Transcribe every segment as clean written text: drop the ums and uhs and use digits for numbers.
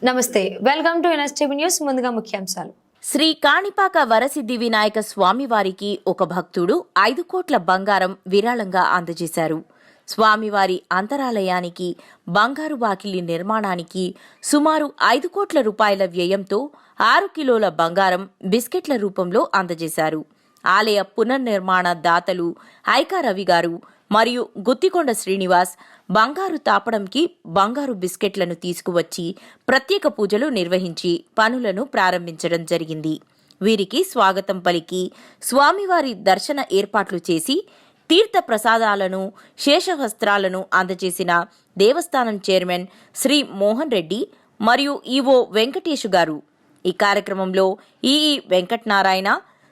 నమస్తే, welcome to NSTV news. ముందుగా ముఖ్యాంశాలు. శ్రీ కాణిపాక వరసిద్ధి వినాయక స్వామివారికి ఒక భక్తుడు 5 కోట్ల బంగారం విరాళంగా అందజేశారు. స్వామివారి అంతరాలయానికి బంగారు వాకిలి నిర్మాణానికి సుమారు 5 కోట్ల రూపాయల వ్యయంతో 6 కిలోల బంగారం బిస్కెట్ల రూపంలో అందజేశారు. ఆలయ పునర్నిర్మాణ దాతలు ఐకా రవి గారు మరియు గుత్తికొండ శ్రీనివాస్ బంగారు తాపడంకి బంగారు బిస్కెట్లను తీసుకువచ్చి ప్రత్యేక పూజలు నిర్వహించి పనులను ప్రారంభించడం జరిగింది. వీరికి స్వాగతం పలికి స్వామివారి దర్శన ఏర్పాట్లు చేసి తీర్థ ప్రసాదాలను శేషవస్త్రాలను అందజేసిన దేవస్థానం చైర్మన్ శ్రీ మోహన్ రెడ్డి మరియు ఈవో వెంకటేష్ గారు. ఈ కార్యక్రమంలో ఈఈ వెంకటనారాయణ,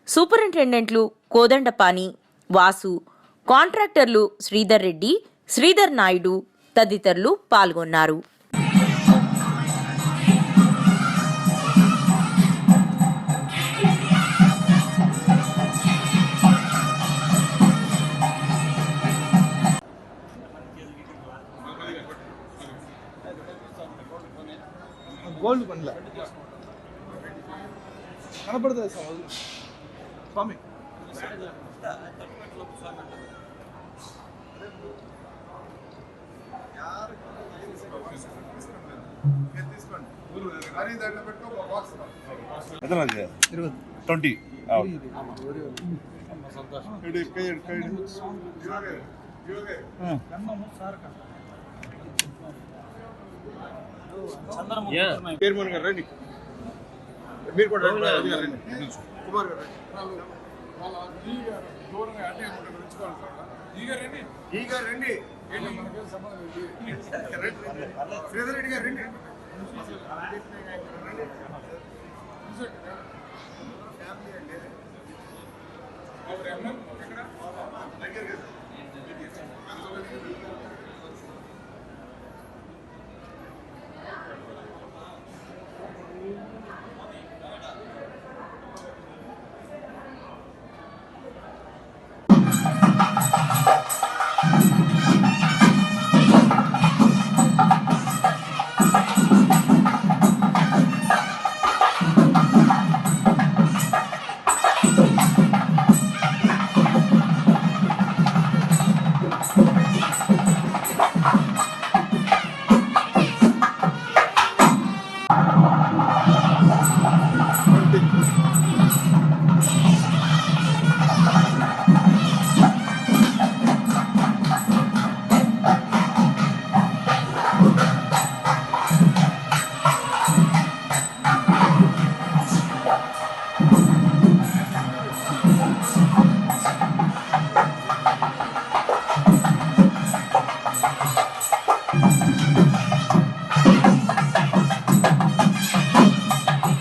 సూపరింటెండెంట్లు కోదండపాని, వాసు, కాంట్రాక్టర్లు శ్రీధర్ రెడ్డి, శ్రీధర్ నాయుడు తదితరులు పాల్గొన్నారు. గోల్డ్ పండ్ల కనపడుతుంది స్వామి. ట్వంటీ చైర్మన్ గారు రండి, మీరు కూడా రండి. కుమార్ గారు రండి, శ్రీధర్ రెడ్డి గారు రండి.